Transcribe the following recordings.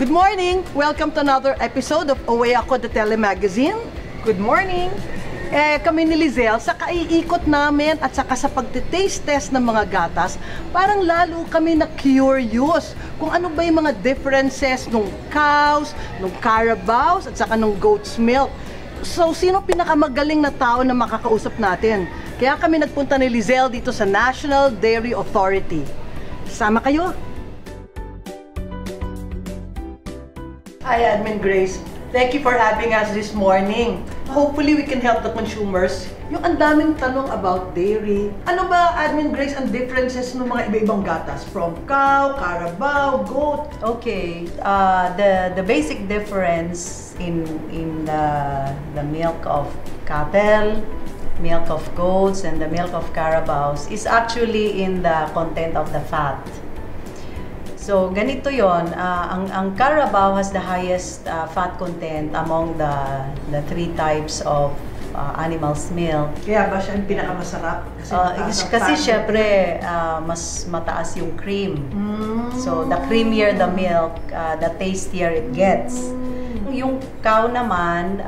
Good morning! Welcome to another episode of Away Ako, the Telemagazine. Good morning! Kami ni Lizelle, sa kaiikot namin at saka sa pagtitaste test ng mga gatas, parang lalo kami na curious kung ano ba yung mga differences nung cows, nung Carabaos, at saka nung goat's milk. So, sino pinakamagaling na tao na makakausap natin? Kaya kami nagpunta ni Lizelle dito sa National Dairy Authority. Sama kayo! Hi, Admin Grace. Thank you for having us this morning. Hopefully, we can help the consumers. Yung ang daming tanong about dairy. Ano ba, Admin Grace, ang differences ng mga iba-ibang gatas? From cow, Carabao, goat? Okay, the basic difference in the milk of cattle, milk of goats, and the milk of Carabaos is actually in the content of the fat. So, ganito yon. Ang Carabao has the highest fat content among the three types of animal's milk. Kaya ba siya yung pinakamasarap? Kasi syempre, mas mataas yung cream. So, the creamier the milk, the tastier it gets. Yung cow naman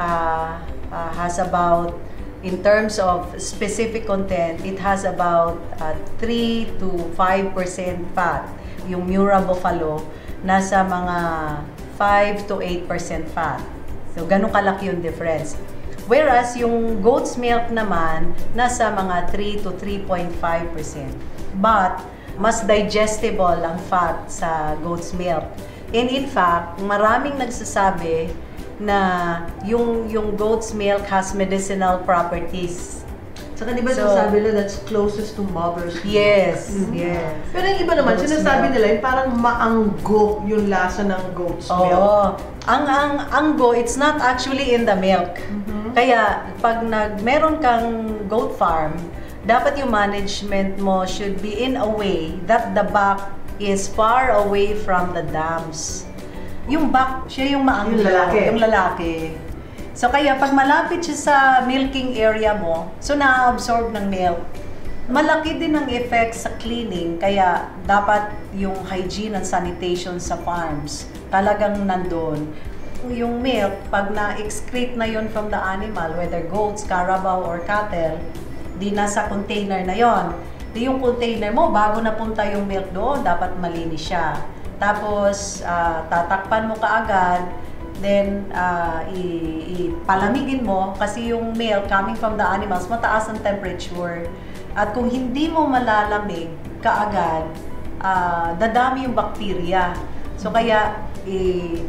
has about, in terms of specific content, it has about 3 to 5% fat. Yung Mura Buffalo, nasa mga 5 to 8% fat. So, ganun kalaki yung difference. Whereas, yung goat's milk naman, nasa mga 3 to 3.5%. But, mas digestible ang fat sa goat's milk. And in fact, maraming nagsasabi na yung goat's milk has medicinal properties. Saka di ba sinasabi nila that's closest to mother's milk? Yes, yes. Pero yung iba naman, sinasabi nila yung parang maanggo yung lasa ng goat's milk. Ang anggo, it's not actually in the milk. Kaya, pag meron kang goat farm, dapat yung management mo should be in a way that the back is far away from the dams. Yung back, siya yung maanggo. Yung lalaki. So, kaya pag malapit siya sa milking area mo, so na-absorb ng milk. Malaki din ang effect sa cleaning, kaya dapat yung hygiene and sanitation sa farms talagang nandun. Yung milk, pag na-excrete na yon from the animal, whether goats, Carabao, or cattle, di nasa container na yon. Di yung container mo, bago napunta yung milk doon, dapat malinis siya. Tapos, tatakpan mo kaagad, then ipalamigin mo kasi yung milk coming from the animals, mataas ang temperature. At kung hindi mo malalamig kaagad, dadami yung bacteria. So kaya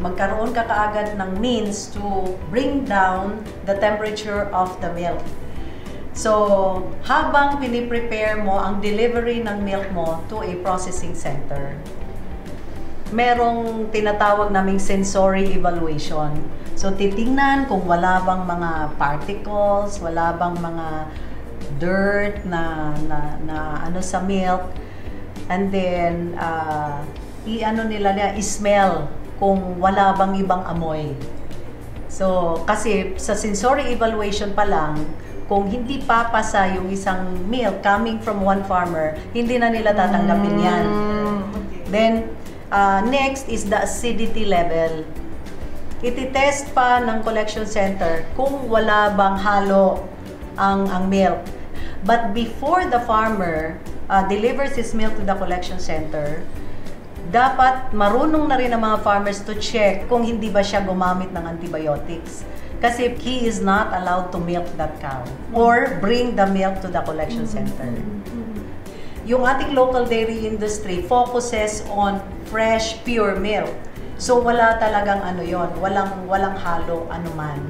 magkaroon ka kaagad ng means to bring down the temperature of the milk. So habang piniprepare mo ang delivery ng milk mo to a processing center, merong tinatawag naming sensory evaluation. So, titingnan kung wala bang mga particles, wala bang mga dirt na ano sa milk. And then, i-smell kung wala bang ibang amoy. So, kasi sa sensory evaluation pa lang, kung hindi papasa yung isang milk coming from one farmer, hindi na nila tatanggapin yan. Then, next is the acidity level. Iti-test pa ng collection center kung wala bang halo ang milk. But before the farmer delivers his milk to the collection center, dapat marunong na rin ang mga farmers to check kung hindi ba siya gumamit ng antibiotics. Kasi he is not allowed to milk that cow or bring the milk to the collection center. Yung ating local dairy industry focuses on fresh, pure milk. So, wala talagang walang halo anuman.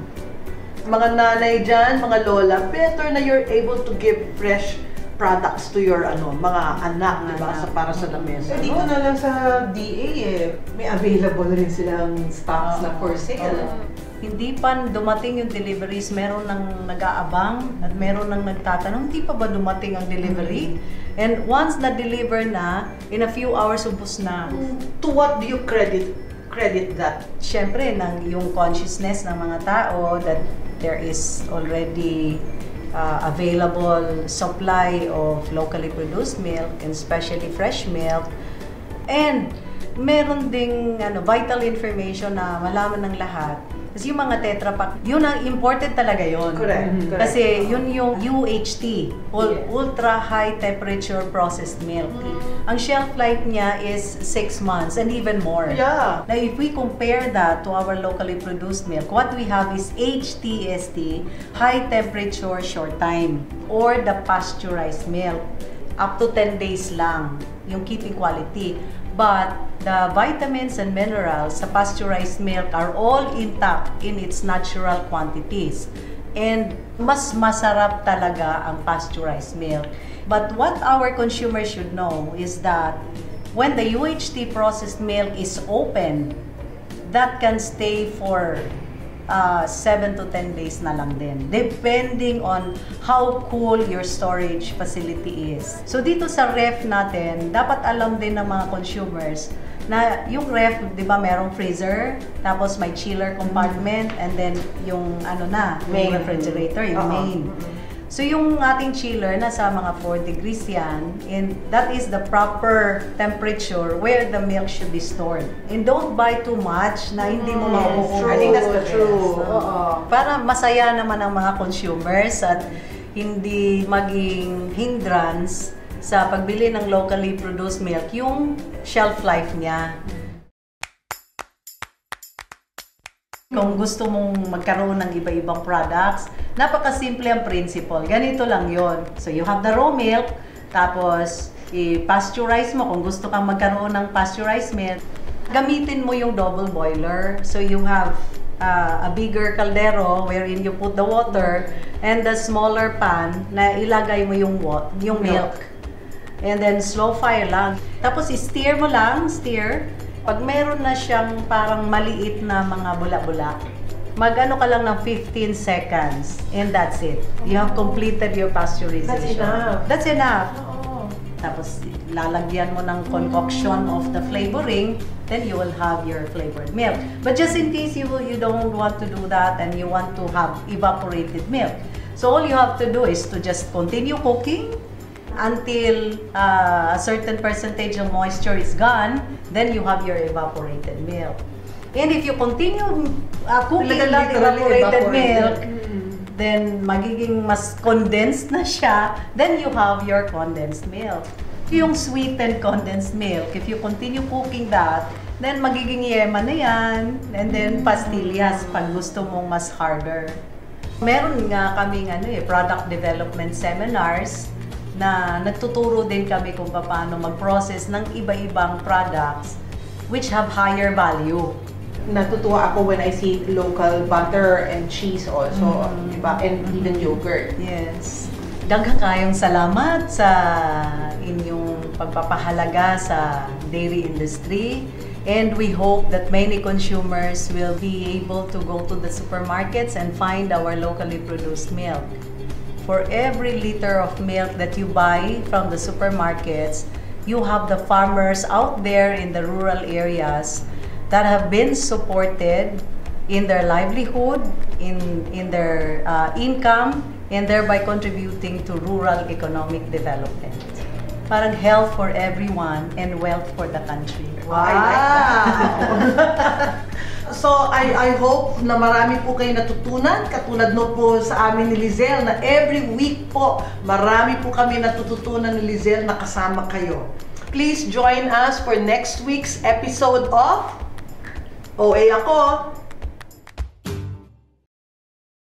Mga nanay dyan, mga lola, better na you're able to give fresh products to your mga anak, diba? Para sa lamesa. Dito na lang sa DA may available rin silang stocks na for sale. Hindi pa dumating yung deliveries, meron nang nag-aabang at meron nang nagtatanong, hindi pa ba dumating ang delivery? And once na-deliver na, in a few hours ubos na. To what do you credit that? Siyempre, yung consciousness ng mga tao that there is already available supply of locally produced milk, and especially fresh milk. And meron ding vital information na malaman ng lahat. Kasi yung mga Tetra Pak, yun ang imported talaga yun. Correct. Kasi yun yung UHT, Ultra High Temperature Processed Milk. Ang shelf life niya is 6 months and even more. Yeah. Now, if we compare that to our locally produced milk, what we have is HTST, High Temperature Short Time, or the pasteurized milk. Up to 10 days lang yung keeping quality. But the vitamins and minerals sa pasteurized milk are all intact in its natural quantities. And mas masarap talaga ang pasteurized milk. But what our consumers should know is that when the UHT processed milk is open, that can stay for 7 to 10 days na lang din, depending on how cool your storage facility is. So dito sa ref natin, dapat alam din ng mga consumers na yung ref, di ba, merong freezer, tapos may chiller compartment, and then yung Main. refrigerator, yung main. So yung ating chiller, nasa mga 4 degrees yan, and that is the proper temperature where the milk should be stored. And don't buy too much na hindi mo makukuha. I think that's the truth. Para masaya naman ang mga consumers at hindi maging hindrance sa pagbili ng locally produced milk yung shelf life niya. Kung gusto mong magkaroon ng iba-ibang products, napakasimple ang principle. Ganito lang yon. So you have the raw milk, tapos i-pasteurize mo kung gusto kang magkaroon ng pasteurized milk. Gamitin mo yung double boiler. So you have a bigger caldero wherein you put the water and the smaller pan na ilagay mo yung milk. And then slow fire lang. Tapos i-stir mo lang, Pag meron na siyang parang maliit na mga bula-bula, mag-ano ka lang ng 15 seconds and that's it. You have completed your pasteurization. That's enough. That's enough. Tapos lalagyan mo ng concoction of the flavoring, then you will have your flavored milk. But just in case you don't want to do that and you want to have evaporated milk, so all you have to do is to just continue cooking until a certain percentage of moisture is gone, then you have your evaporated milk. And if you continue cooking that evaporated milk, then magiging mas condensed na siya, then you have your condensed milk. Yung sweetened condensed milk, if you continue cooking that, then magiging yema na yan, and then pastillas pag gusto mong mas harder. Meron nga kaming product development seminars na nagtuturo din kami kung paano mag-process ng iba-ibang products which have higher value. Natutuwa ako when I see local butter and cheese also, diba? And even yogurt. Yes. Daghang kayong salamat sa inyong pagpapahalaga sa dairy industry. And we hope that many consumers will be able to go to the supermarkets and find our locally produced milk. For every liter of milk that you buy from the supermarkets, you have the farmers out there in the rural areas that have been supported in their livelihood, in their income, and thereby contributing to rural economic development. Parang health for everyone and wealth for the country. Wow! I like that. So, I hope na marami po kayo natutunan, katulad no po sa amin ni Lizelle, na every week po, marami po kami natututunan ni Lizelle na kasama kayo. Please join us for next week's episode of OA Ako,